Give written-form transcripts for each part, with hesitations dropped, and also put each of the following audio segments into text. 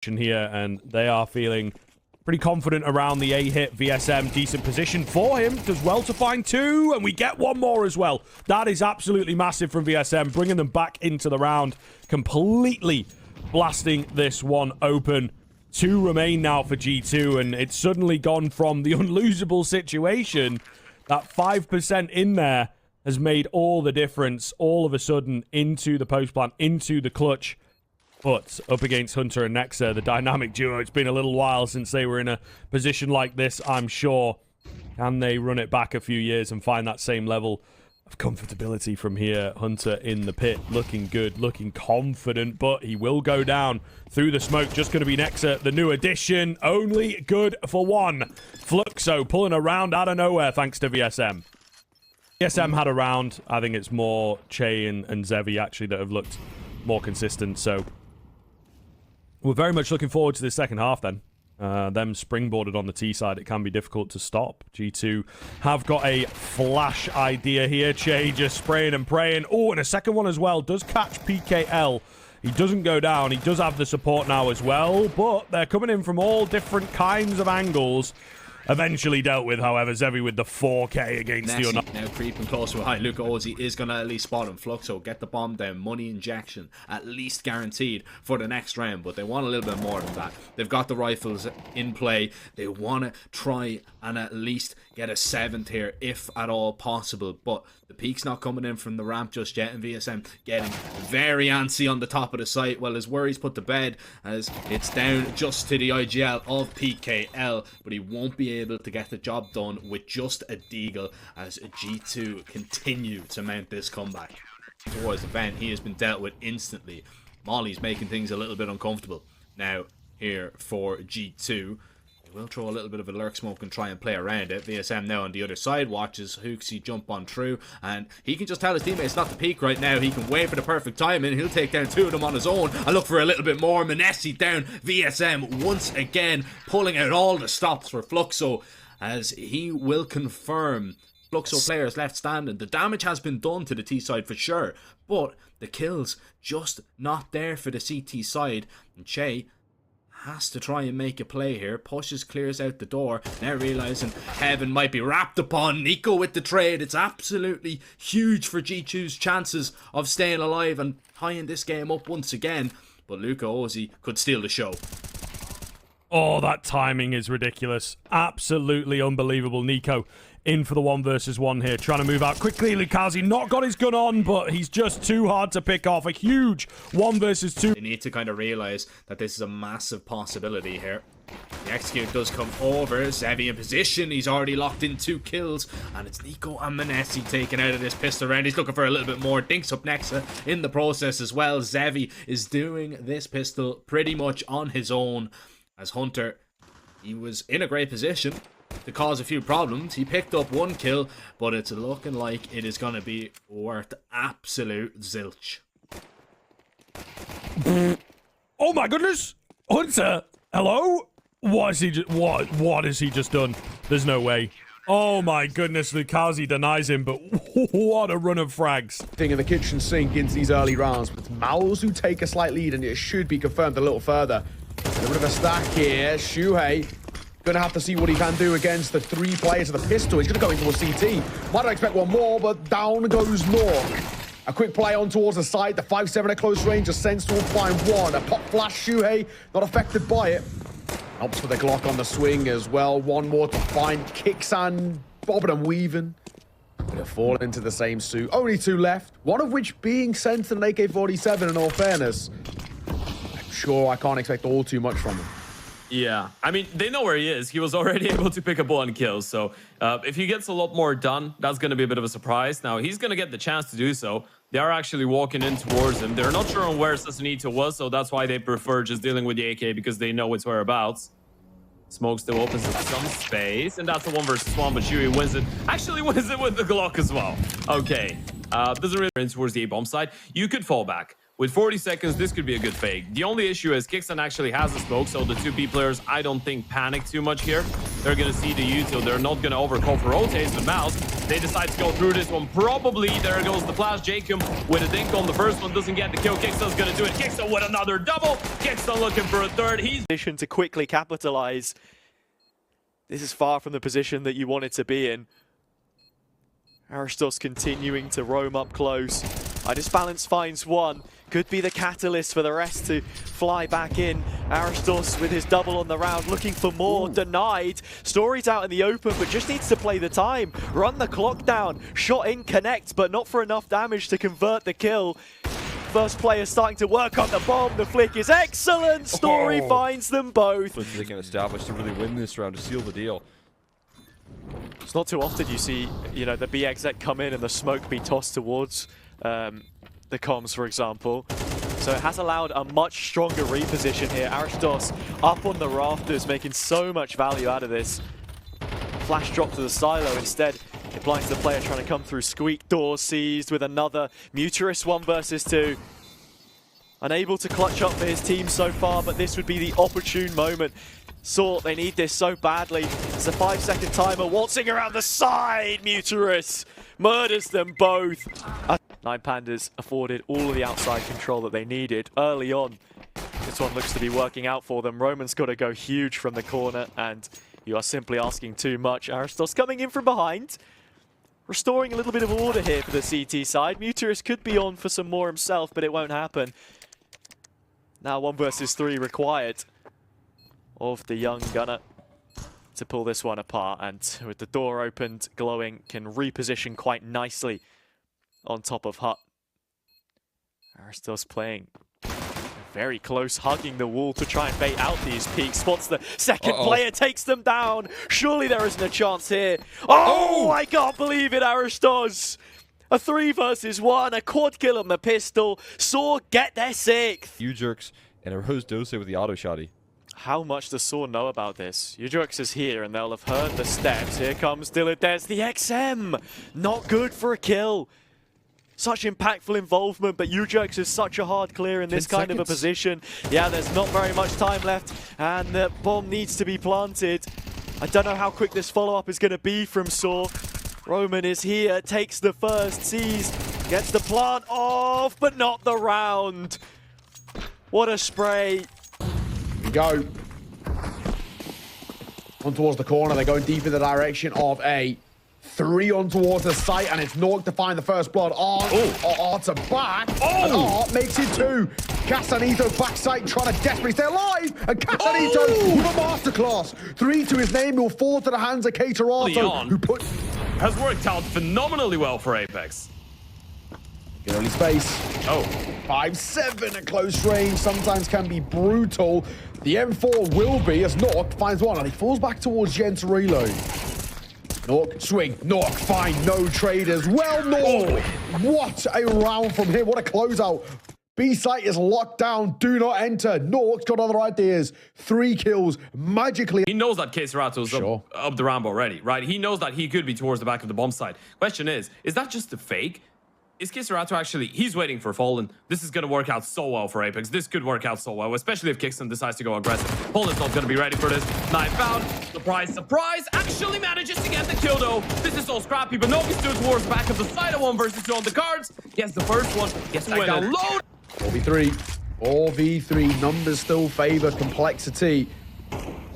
here, and they are feeling pretty confident around the A-hit. VSM, decent position for him. Does well to find two, and we get one more as well. That is absolutely massive from VSM, bringing them back into the round, completely blasting this one open. Two remain now for G2, and it's suddenly gone from the unlosable situation. That 5% in there has made all the difference all of a sudden into the post plant, into the clutch. But up against Hunter and Nexa, the dynamic duo, it's been a little while since they were in a position like this, I'm sure. Can they run it back a few years and find that same level of comfortability from here? Hunter in the pit, looking good, looking confident, but he will go down through the smoke. Just going to be Nexa, the new addition. Only good for one. Fluxo pulling a round out of nowhere thanks to VSM. VSM had a round. I think it's more Che and Zevi actually that have looked more consistent, so we're very much looking forward to the second half then. Them springboarded on the T side, it can be difficult to stop. G2 have got a flash idea here. Che just spraying and praying. Oh, and a second one as well. Does catch PKL. He doesn't go down. He does have the support now as well, but they're coming in from all different kinds of angles. Eventually dealt with, however, Zevi with the 4K against the Nessie now creeping closer behind. Luca Ozzy is going to at least spot him. Fluxo, get the bomb down. Money injection, at least guaranteed for the next round. But they want a little bit more than that. They've got the rifles in play. They want to try and at least get a 7th here, if at all possible. But the peak's not coming in from the ramp just yet. And VSM getting very antsy on the top of the site. Well, his worries put to bed as it's down just to the IGL of PKL. But he won't be able to get the job done with just a deagle as G2 continue to mount this comeback towards the vent. He has been dealt with instantly. Molly's making things a little bit uncomfortable now here for G2. They will throw a little bit of a lurk smoke and try and play around it. VSM now on the other side watches Hooksy jump on through, and he can just tell his teammates not to peek right now. He can wait for the perfect timing. He'll take down two of them on his own and look for a little bit more. Manessi down. VSM once again pulling out all the stops for Fluxo as he will confirm Fluxo players left standing. The damage has been done to the T side for sure, but the kills just not there for the CT side. And Che has to try and make a play here. Pushes, clears out the door. Now realizing heaven might be wrapped upon. Nico with the trade. It's absolutely huge for G2's chances of staying alive and tying this game up once again. But Luca Ozzy could steal the show. Oh, that timing is ridiculous. Absolutely unbelievable. Nico in for the 1 versus 1 here. Trying to move out quickly. Lukazi not got his gun on, but he's just too hard to pick off. A huge 1 versus 2. They need to kind of realize that this is a massive possibility here. The execute does come over. Zevi in position. He's already locked in 2 kills. And it's Nico and Manessi taken out of this pistol round. He's looking for a little bit more. Dinks up Nexa in the process as well. Zevi is doing this pistol pretty much on his own. As Hunter, he was in a great position to cause a few problems. He picked up 1 kill, but it's looking like it is going to be worth absolute zilch. Oh my goodness! Hunter! Hello? What has he just done? There's no way. Oh my goodness, Lukazi denies him, but what a run of frags. Thing in the kitchen sink into these early rounds, but it's Maus who take a slight lead, and it should be confirmed a little further. A bit of a stack here. Shuhei gonna have to see what he can do against the 3 players of the pistol. He's gonna go into a CT. Might not expect one more, but down goes Nork. A quick play on towards the side. The 5-7 at close range, a sensible find 1. A pop flash. Shuhei not affected by it. Helps with the Glock on the swing as well. 1 more to find. Kicks and bobbing and weaving. Gonna fall into the same suit. Only 2 left. One of which being sent to an AK-47 in all fairness. Sure, I can't expect all too much from him. Yeah, I mean, they know where he is. He was already able to pick up 1 kill. So if he gets a lot more done, that's going to be a bit of a surprise. Now, he's going to get the chance to do so. They are actually walking in towards him. They're not sure on where Sassanito was, so that's why they prefer just dealing with the AK, because they know its whereabouts. Smoke still opens up some space, and that's a 1 versus 1, but Shuhei wins it. Actually wins it with the Glock as well. Okay, doesn't really in towards the A-bomb side. You could fall back. With 40 seconds, this could be a good fake. The only issue is Kixon actually has the smoke, so the 2B players, I don't think, panic too much here. They're going to see the util. They're not going to overcall for rotates, but Mouse, they decide to go through this one. Probably, there goes the flash. Jacob with a dink on the first one, doesn't get the kill. Kixon's going to do it. Kixon with another double. Kixon looking for a third. He's position to quickly capitalize. This is far from the position that you wanted to be in. Aristos continuing to roam up close. Balance finds one. Could be the catalyst for the rest to fly back in. Aristos with his double on the round, looking for more. Ooh. Denied. Story's out in the open, but just needs to play the time. Run the clock down. Shot in, connect, but not for enough damage to convert the kill. First player starting to work on the bomb. The flick is excellent. Story finds them both. They can establish to really win this round, to seal the deal. It's not too often you see, the BXZ come in and the smoke be tossed towards the comms, for example. So it has allowed a much stronger reposition here. Aristos up on the rafters, making so much value out of this. Flash drop to the silo instead. It blinds the player trying to come through. Squeak door seized with another. Muturus 1 versus 2. Unable to clutch up for his team so far, but this would be the opportune moment. Sort, they need this so badly. It's a 5-second timer, waltzing around the side. Muturus murders them both. 9 Pandas afforded all of the outside control that they needed early on. This one looks to be working out for them. Roman's got to go huge from the corner, and you are simply asking too much. Aristos coming in from behind, restoring a little bit of order here for the CT side. Muturus could be on for some more himself, but it won't happen. Now 1 versus 3 required of the young gunner to pull this one apart, and with the door opened, Glowing can reposition quite nicely on top of Hut. Aristos playing very close, hugging the wall to try and bait out these peaks. Spots the second player, takes them down. Surely there isn't a chance here. Oh, I can't believe it, Aristos. A 3 versus 1, a quad kill on the pistol. Saw get their 6th. U-Jerks and a Rose Dose with the auto shotty. How much does Saw know about this? U-Jerks is here and they'll have heard the steps. Here comes Dillardez, the XM. Not good for a kill. Such impactful involvement, but U-Jerks is such a hard clear in this kind of a position. Yeah, there's not very much time left, and the bomb needs to be planted. I don't know how quick this follow-up is going to be from Saw. Roman is here, takes the first, sees, gets the plant off, but not the round. What a spray. Here we go. On towards the corner, they're going deep in the direction of A. 3 on towards the site, and it's Nork to find the first blood. Art's a back, and Art makes it 2. Casanito backside trying to desperately stay alive, and Casanito with a masterclass. 3 to his name, will fall to the hands of Caterato, who has worked out phenomenally well for Apex. Get early space. 5-7 at close range sometimes can be brutal. The M4 will be, as Nork finds one, and he falls back towards Jen to reload. Nork, swing, Nork, fine, no traders. Well, Nork, what a round from him, what a closeout. B-site is locked down, do not enter. Nork's got other ideas. 3 kills, magically. He knows that Caserato's up the ramp already, right? He knows that he could be towards the back of the bomb site. Question is that just a fake? Is Kisarato actually, he's waiting for Fallen. This is going to work out so well for Apex. This could work out so well, especially if Kixon decides to go aggressive. Fallen's not going to be ready for this. Knife out. Surprise, surprise. Actually manages to get the kill, though. This is so scrappy, but Noki stood towards the back of the side of 1 versus 2 on the cards. Gets the first one. Gets back down low. 4v3. Numbers still favor complexity.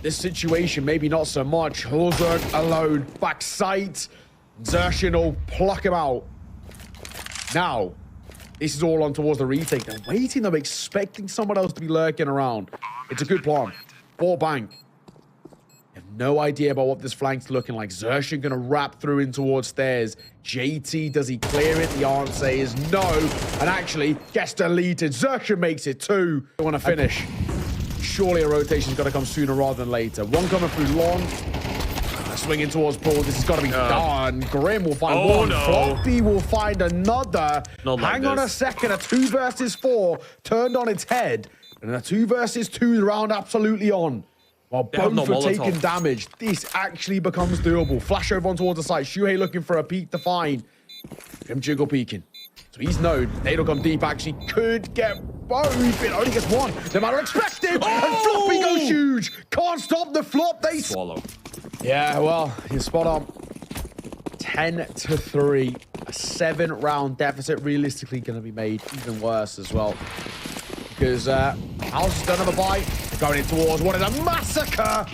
This situation, maybe not so much. Hulzerg alone. Backside. Zershin will pluck him out. Now, this is all on towards the retake. They're waiting, they're expecting someone else to be lurking around. It's a good plan. 4 bank. Have no idea about what this flank's looking like. Zershin gonna wrap through in towards stairs. JT, does he clear it? The answer is no. And actually, gets deleted. Zershin makes it 2. They want to finish. Surely a rotation's got to come sooner rather than later. One coming through long. Swinging towards Paul. This has got to be done. Grim will find one. No. Floppy will find another. Hang on a second. A 2 versus 4 turned on its head. And a 2 versus 2 round absolutely on. While both are taking damage. This actually becomes doable. Flash over on towards the side. Shuhei looking for a peek to find. Grim Jiggle peeking. So he's known Nade'll come deep actually could get both, but only gets one. No matter expected. And Floppy goes huge. Can't stop the flop. They Swallow. Yeah, well, you're spot on. 10-3. A 7-round deficit realistically going to be made even worse as well. Because House don't have a bite. They're going in towards what is a massacre.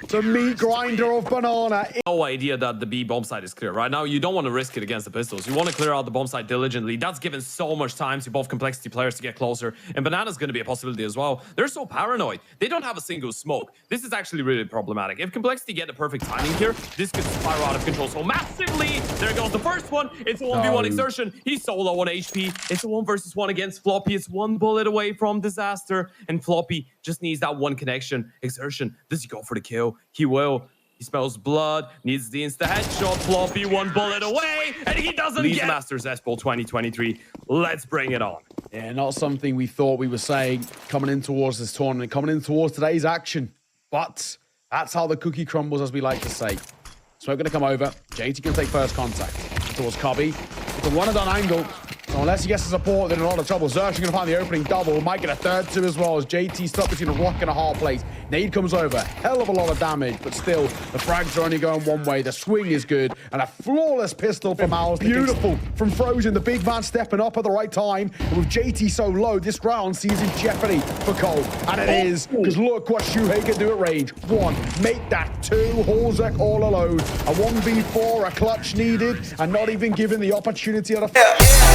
The meat grinder of Banana. No idea that the B bomb site is clear. Right now, you don't want to risk it against the pistols. You want to clear out the bomb site diligently. That's given so much time to both Complexity players to get closer. And Banana's going to be a possibility as well. They're so paranoid. They don't have a single smoke. This is actually really problematic. If Complexity get the perfect timing here, this could spiral out of control so massively. There goes the first one. It's a 1v1 exertion. He's solo on HP. It's a 1 versus 1 against Floppy. It's 1 bullet away from disaster. And Floppy just needs that one connection. Exertion. Does he go for the kill? He will. He smells blood, needs the insta headshot. Floppy 1 bullet away, and he doesn't get Masters S-Bowl 2023. Let's bring it on. Yeah, not something we thought we were saying coming in towards this tournament, coming in towards today's action. But that's how the cookie crumbles, as we like to say. Smoke gonna come over. JT can take first contact towards Cubby. It's a one-and-done angle. So unless he gets the support, they're in a lot of trouble. Zersh gonna find the opening double. Might get a third two as well as JT stuck between a rock and a hard place. Nade comes over. Hell of a lot of damage, but still, the frags are only going one way. The swing is good. And a flawless pistol from Miles. Beautiful from Frozen. The big man stepping up at the right time. And with JT so low, this round seems in jeopardy for Cole. And it is, because look what Shuhei can do at range. 1, make that 2. Halzek all alone. A 1v4, a clutch needed, and not even given the opportunity of the...